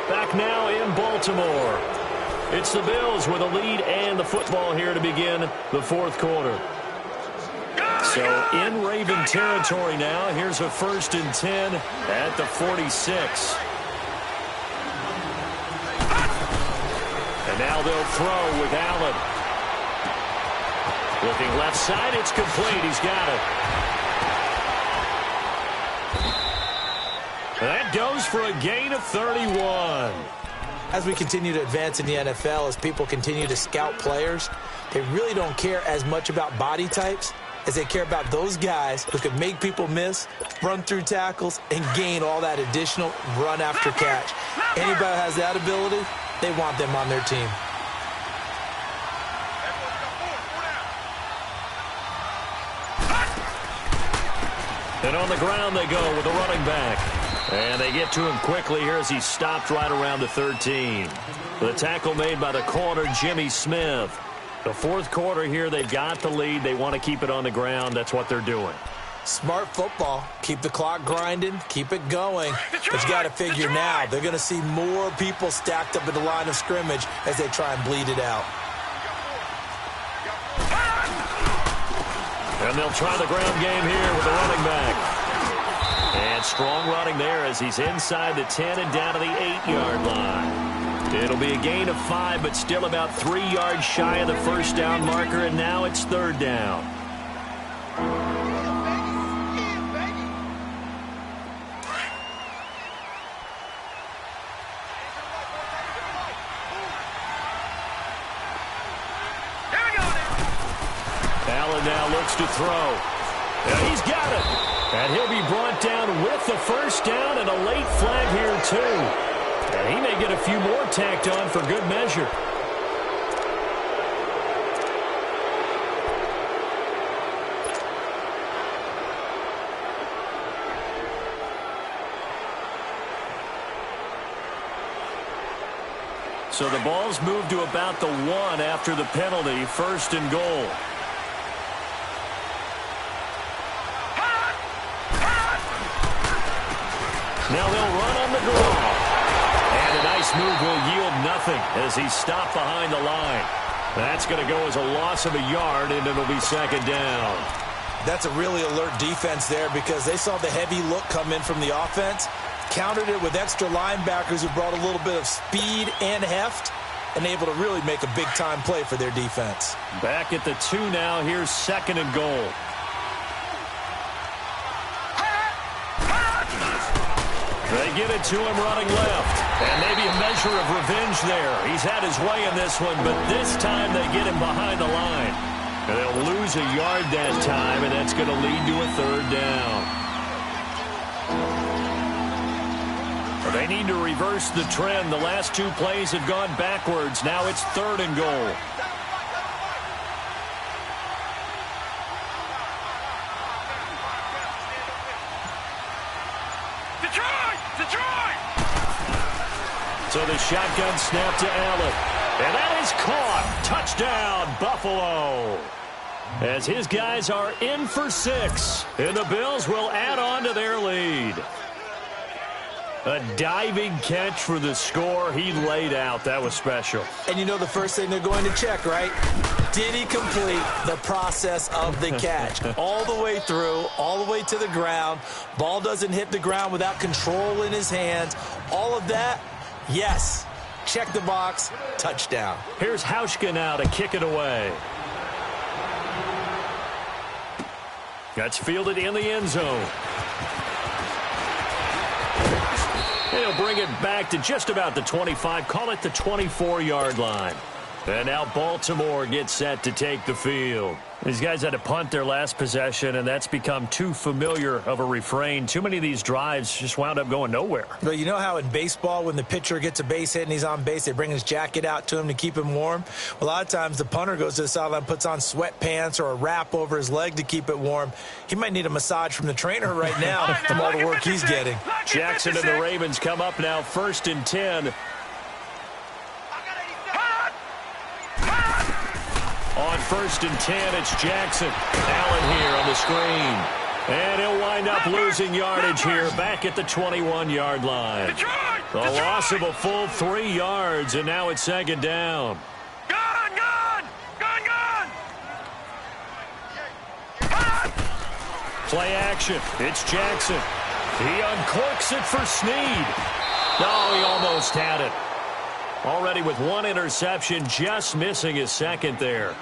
Back now in Baltimore. It's the Bills with a lead and the football here to begin the 4th quarter. So in Raven territory now. Here's a 1st and 10 at the 46. And now they'll throw with Allen. Looking left side, it's complete. He's got it. That goes for a gain of 31. As we continue to advance in the NFL, as people continue to scout players, they really don't care as much about body types as they care about those guys who can make people miss, run through tackles, and gain all that additional run after catch. Anybody who has that ability, they want them on their team. And on the ground they go with a running back. And they get to him quickly here as he stopped right around the 13. The tackle made by the corner, Jimmy Smith. The 4th quarter here, they've got the lead. They want to keep it on the ground. That's what they're doing. Smart football. Keep the clock grinding. Keep it going. But you got to figure now, they're going to see more people stacked up at the line of scrimmage as they try and bleed it out. And they'll try the ground game here with the running back. And strong running there as he's inside the 10 and down to the 8-yard line. It'll be a gain of 5, but still about 3 yards shy of the 1st down marker, and now it's 3rd down. Marlin now looks to throw. And he's got it. And he'll be brought down with the first down and a late flag here, too. And he may get a few more tacked on for good measure. So the ball's moved to about the 1 after the penalty, 1st and goal. Now they'll run on the draw. And a nice move will yield nothing as he's stopped behind the line. That's going to go as a loss of a yard, and it'll be 2nd down. That's a really alert defense there because they saw the heavy look come in from the offense, countered it with extra linebackers who brought a little bit of speed and heft, and able to really make a big-time play for their defense. Back at the 2 now. Here's 2nd and goal. They get it to him running left. And maybe a measure of revenge there. He's had his way in this one, but this time they get him behind the line. And they'll lose a yard that time, and that's going to lead to a 3rd down. They need to reverse the trend. The last 2 plays have gone backwards. Now it's 3rd and goal. Detroit! So the shotgun snap to Allen. And that is caught. Touchdown, Buffalo. As his guys are in for 6. And the Bills will add on to their lead. A diving catch for the score. He laid out. That was special. And you know the first thing they're going to check, right? Did he complete the process of the catch? All the way through, all the way to the ground. Ball doesn't hit the ground without control in his hands. All of that, yes. Check the box. Touchdown. Here's Hauschka now to kick it away. That's fielded in the end zone. He'll bring it back to just about the 25. Call it the 24-yard line. And now Baltimore gets set to take the field. These guys had to punt their last possession, and that's become too familiar of a refrain. Too many of these drives just wound up going nowhere. But you know how in baseball, when the pitcher gets a base hit and he's on base, they bring his jacket out to him to keep him warm? Well, a lot of times the punter goes to the sideline, puts on sweatpants or a wrap over his leg to keep it warm. He might need a massage from the trainer right now from all the work he's getting. Jackson and the Ravens come up now, 1st and 10. On 1st and 10, it's Jackson. Allen here on the screen. And he'll wind up losing yardage here back at the 21-yard line. The loss of a full 3 yards, and now it's 2nd down. Gone! Play action. It's Jackson. He uncorks it for Snead. Oh, he almost had it. Already with 1 interception, just missing his 2nd there.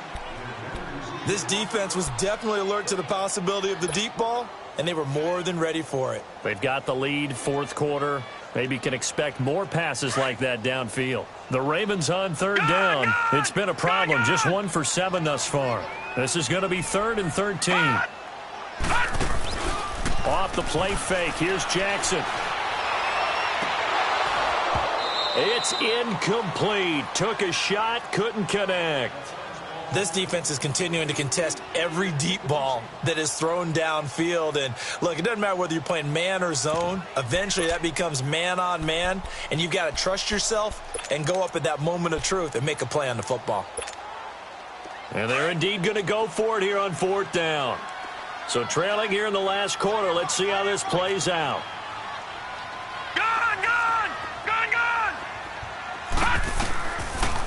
This defense was definitely alert to the possibility of the deep ball, and they were more than ready for it. They've got the lead, 4th quarter. Maybe can expect more passes like that downfield. The Ravens on 3rd down. It's been a problem, just 1 for 7 thus far. This is going to be 3rd and 13. Off the play fake, here's Jackson. It's incomplete. Took a shot, couldn't connect. This defense is continuing to contest every deep ball that is thrown downfield. And, look, it doesn't matter whether you're playing man or zone. Eventually, that becomes man-on-man, and you've got to trust yourself and go up at that moment of truth and make a play on the football. And they're indeed going to go for it here on 4th down. So trailing here in the last quarter. Let's see how this plays out.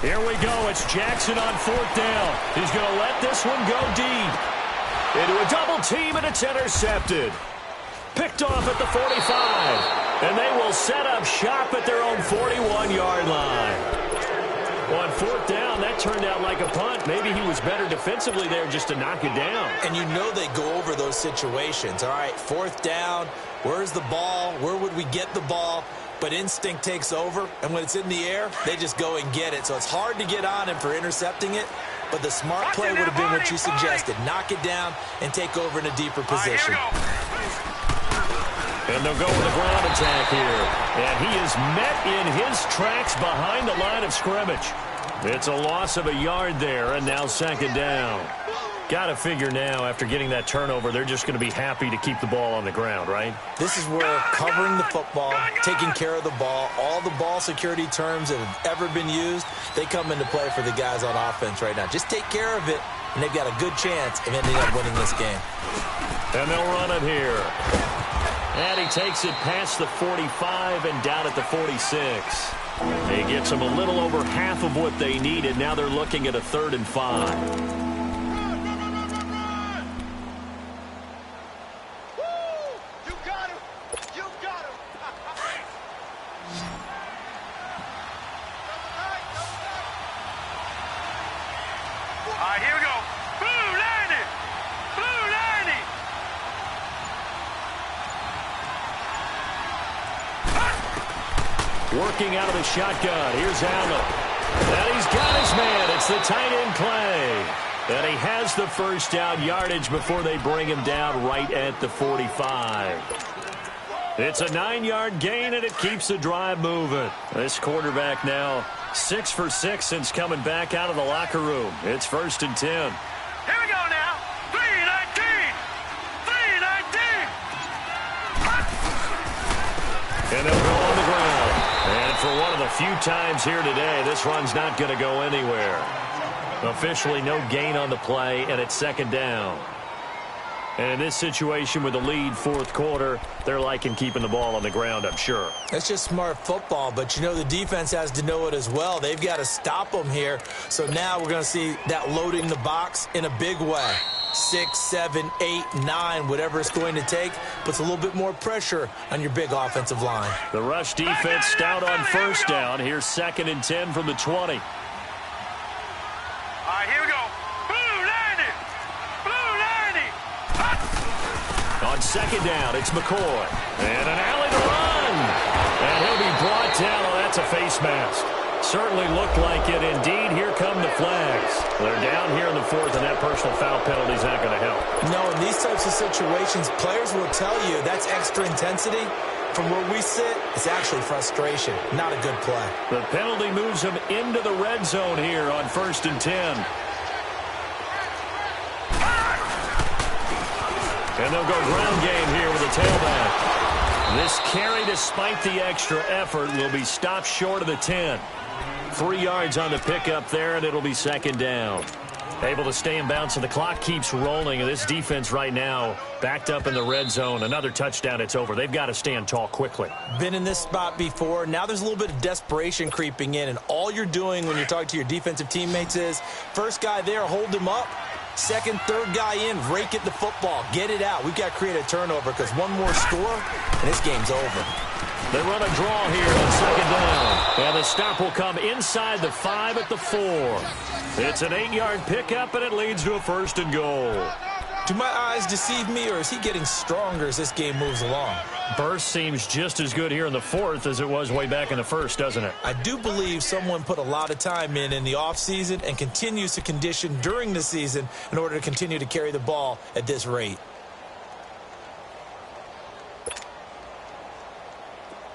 Here we go. It's Jackson on 4th down. He's going to let this one go deep. Into a double team, and it's intercepted. Picked off at the 45. And they will set up shop at their own 41-yard line. On 4th down, that turned out like a punt. Maybe he was better defensively there just to knock it down. And you know they go over those situations. All right, 4th down. Where's the ball? Where would we get the ball? But instinct takes over, and when it's in the air, they just go and get it. So it's hard to get on him for intercepting it, But the smart play would have been what you suggested. Knock it down and take over in a deeper position. And they'll go with a ground attack here. And he is met in his tracks behind the line of scrimmage. It's a loss of a yard there, and now second down. Got to figure now, after getting that turnover, they're just going to be happy to keep the ball on the ground, right? This is where covering the football, taking care of the ball, all the ball security terms that have ever been used, they come into play for the guys on offense right now. Just take care of it, and they've got a good chance of ending up winning this game. And they'll run it here. And he takes it past the 45 and down at the 46. He gets them a little over half of what they needed. Now they're looking at a 3rd and 5. Here we go. Blue 90. Blue 90. Working out of the shotgun. Here's Allen. And he's got his man. It's the tight end Clay. And he has the first down yardage before they bring him down right at the 45. It's a 9-yard gain, and it keeps the drive moving. This quarterback now 6 for 6 since coming back out of the locker room. It's 1st and 10. Here we go now. 3-19. 3-19. And they'll go on the ground. And for one of the few times here today, this run's not going to go anywhere. Officially no gain on the play, and it's 2nd down. And in this situation with the lead 4th quarter, they're liking keeping the ball on the ground, I'm sure. That's just smart football, but you know the defense has to know it as well. They've got to stop them here. So now we're going to see that loading the box in a big way. 6, 7, 8, 9, whatever it's going to take, puts a little bit more pressure on your big offensive line. The rush defense stout on 1st down. Here's 2nd and 10 from the 20. All right, here we go. Blue 90. Blue 90. On 2nd down, it's McCoy. And an alley to run. And he'll be brought down. Oh, that's a face mask. Certainly looked like it. Indeed, here come the flags. They're down here in the 4th, and that personal foul penalty is not going to help. No, in these types of situations, players will tell you that's extra intensity. From where we sit, it's actually frustration. Not a good play. The penalty moves him into the red zone here on 1st and 10. And they'll go ground game here with a tailback. This carry, despite the extra effort, will be stopped short of the 10. 3 yards on the pickup there, and it'll be 2nd down. Able to stay in bounds, and the clock keeps rolling. And this defense right now backed up in the red zone. Another touchdown, it's over. They've got to stand tall quickly. Been in this spot before. Now there's a little bit of desperation creeping in, and all you're doing when you're talking to your defensive teammates is, first guy there, hold him up. 2nd, 3rd guy in, rake at the football. Get it out. We've got to create a turnover because one more score, and this game's over. They run a draw here on 2nd down. And the stop will come inside the 5 at the 4. It's an 8-yard pickup, and it leads to a 1st and goal. Do my eyes deceive me, or is he getting stronger as this game moves along? Burst seems just as good here in the 4th as it was way back in the 1st, doesn't it? I do believe someone put a lot of time in the offseason and continues to condition during the season in order to continue to carry the ball at this rate.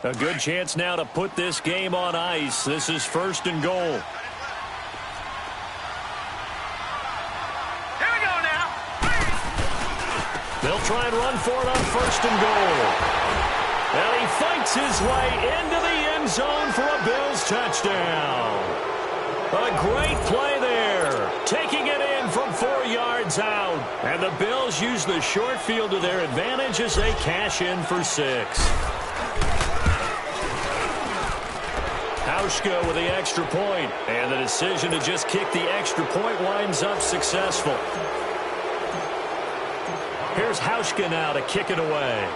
A good chance now to put this game on ice. This is 1st and goal. Here we go now. They'll try and run for it on 1st and goal. And he fights his way into the end zone for a Bills touchdown. A great play there. Taking it in from 4 yards out. And the Bills use the short field to their advantage as they cash in for 6. Hauschka with the extra point, and the decision to just kick the extra point winds up successful. Here's Hauschka now to kick it away.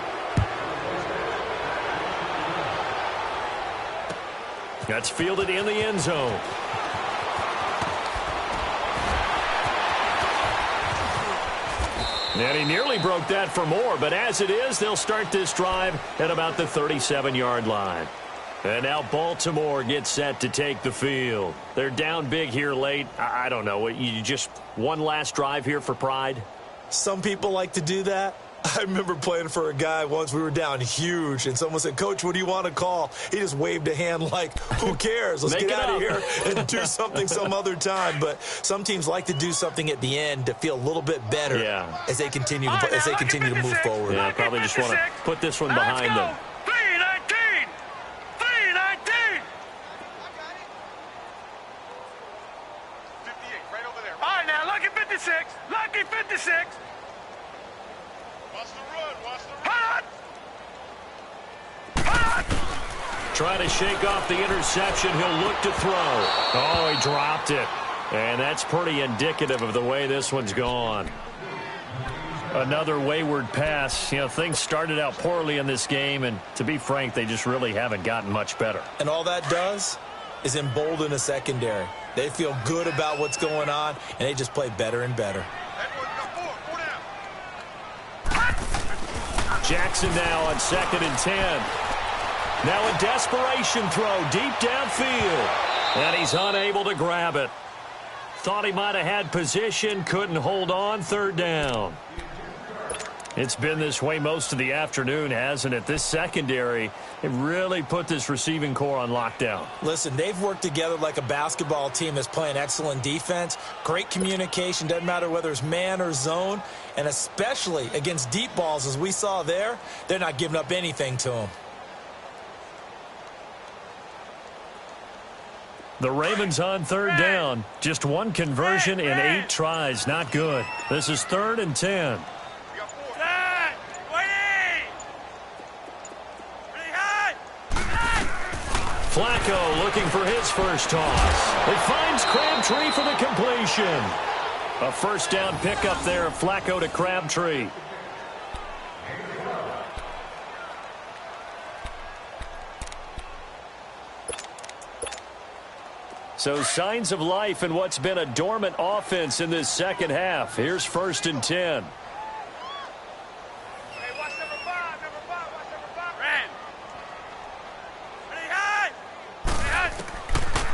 That's fielded in the end zone. And he nearly broke that for more, but as it is, they'll start this drive at about the 37-yard line. And now Baltimore gets set to take the field. They're down big here late. I don't know. You just one last drive here for pride? Some people like to do that. I remember playing for a guy once. We were down huge, and someone said, "Coach, what do you want to call?" He just waved a hand like, who cares? Let's get out of here and do something some other time. But some teams like to do something at the end to feel a little bit better as they continue to move forward. Yeah, probably just want to put this one behind them. 319! 319! 58, right over there. All right, now, lucky 56. Lucky 56. Watch the run. Watch the run. Hot! Hot! Try to shake off the interception. He'll look to throw. Oh, he dropped it. And that's pretty indicative of the way this one's gone. Another wayward pass. You know, things started out poorly in this game, and to be frank, they just really haven't gotten much better. And all that does is embolden a secondary. They feel good about what's going on, and they just play better and better. Jackson now on 2nd and 10. Now a desperation throw deep downfield. And he's unable to grab it. Thought he might have had position, couldn't hold on, 3rd down. It's been this way most of the afternoon, hasn't it? This secondary, it really put this receiving core on lockdown. Listen, they've worked together like a basketball team that's playing excellent defense. Great communication, doesn't matter whether it's man or zone. And especially against deep balls, as we saw there, they're not giving up anything to them. The Ravens on 3rd down. Just one conversion in 8 tries. Not good. This is 3rd and 10. Flacco looking for his first toss. It finds Crabtree for the completion. A 1st down pickup there of Flacco to Crabtree. So signs of life in what's been a dormant offense in this second half. Here's 1st and 10.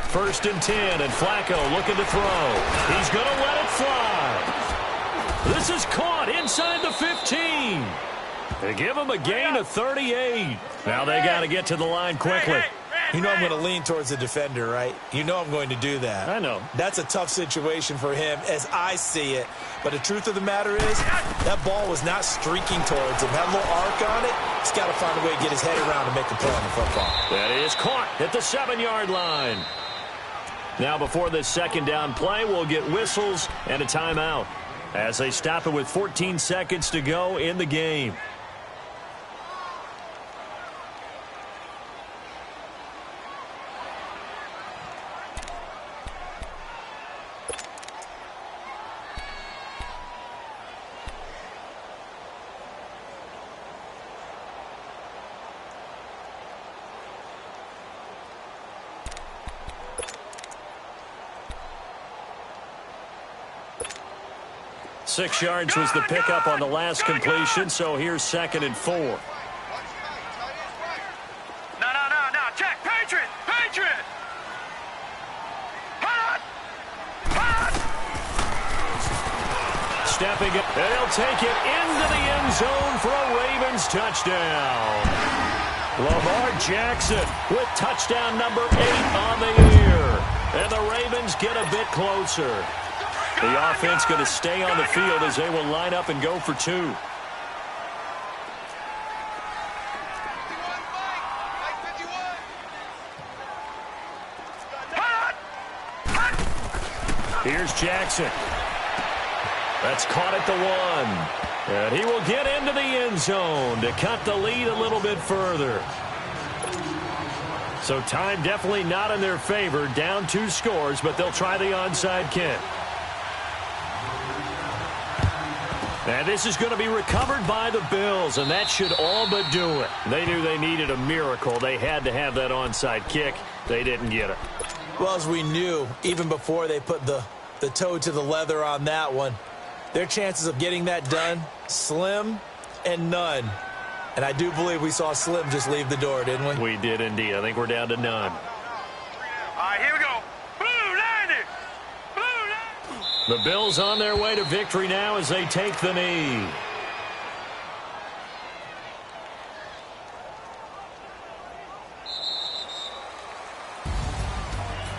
First and 10, and Flacco looking to throw. He's going to let it fly. This is caught inside the 15. They give him a gain of 38. Now they got to get to the line quickly. You know I'm going to lean towards the defender, right? You know I'm going to do that. I know. That's a tough situation for him as I see it. But the truth of the matter is, that ball was not streaking towards him. Had a little arc on it. He's got to find a way to get his head around and make a play on the football. That is caught at the 7-yard line. Now before this 2nd down play, we'll get whistles and a timeout as they stop it with 14 seconds to go in the game. Six yards was the pickup on the last completion, so here's 2nd and 4. No. Check. Patriot. Hot. Stepping it, and he'll take it into the end zone for a Ravens touchdown. Lamar Jackson with touchdown number 8 on the year. And the Ravens get a bit closer. The offense going to stay on the field as they will line up and go for 2. Here's Jackson. That's caught at the 1. And he will get into the end zone to cut the lead a little bit further. So time definitely not in their favor. Down 2 scores, but they'll try the onside kick. And this is going to be recovered by the Bills, and that should all but do it. They knew they needed a miracle. They had to have that onside kick. They didn't get it. Well, as we knew, even before they put the toe to the leather on that one, their chances of getting that done, slim and none. And I do believe we saw Slim just leave the door, didn't we? We did indeed. I think we're down to none. All right, here we go. Blue 90. Blue 90. The Bills on their way to victory now as they take the knee.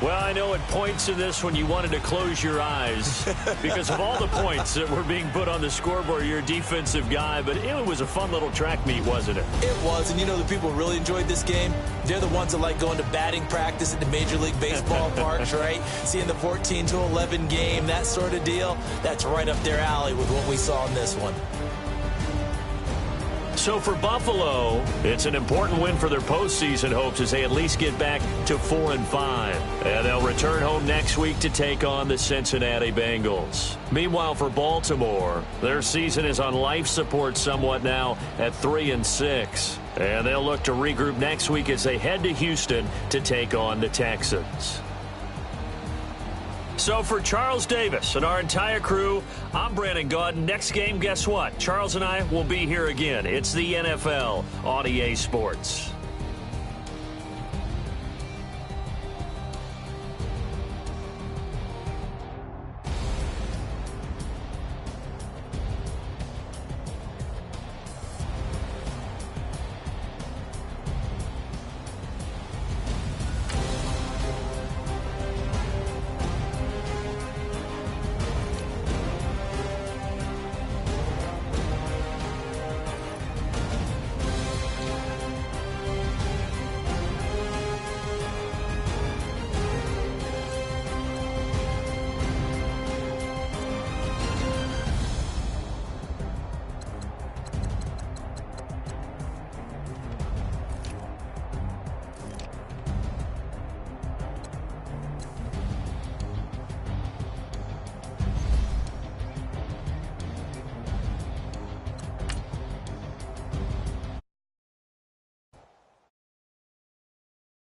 Well, I know at points in this when you wanted to close your eyes because of all the points that were being put on the scoreboard. You're a defensive guy, but it was a fun little track meet, wasn't it? It was, and you know the people who really enjoyed this game? They're the ones that like going to batting practice at the Major League Baseball parks, right? Seeing the 14-11 game, that sort of deal. That's right up their alley with what we saw in this one. So for Buffalo, it's an important win for their postseason hopes as they at least get back to 4-5. And they'll return home next week to take on the Cincinnati Bengals. Meanwhile, for Baltimore, their season is on life support somewhat now at 3-6. And they'll look to regroup next week as they head to Houston to take on the Texans. So for Charles Davis and our entire crew, I'm Brandon Gaudin. Next game, guess what? Charles and I will be here again. It's the NFL on EA Sports.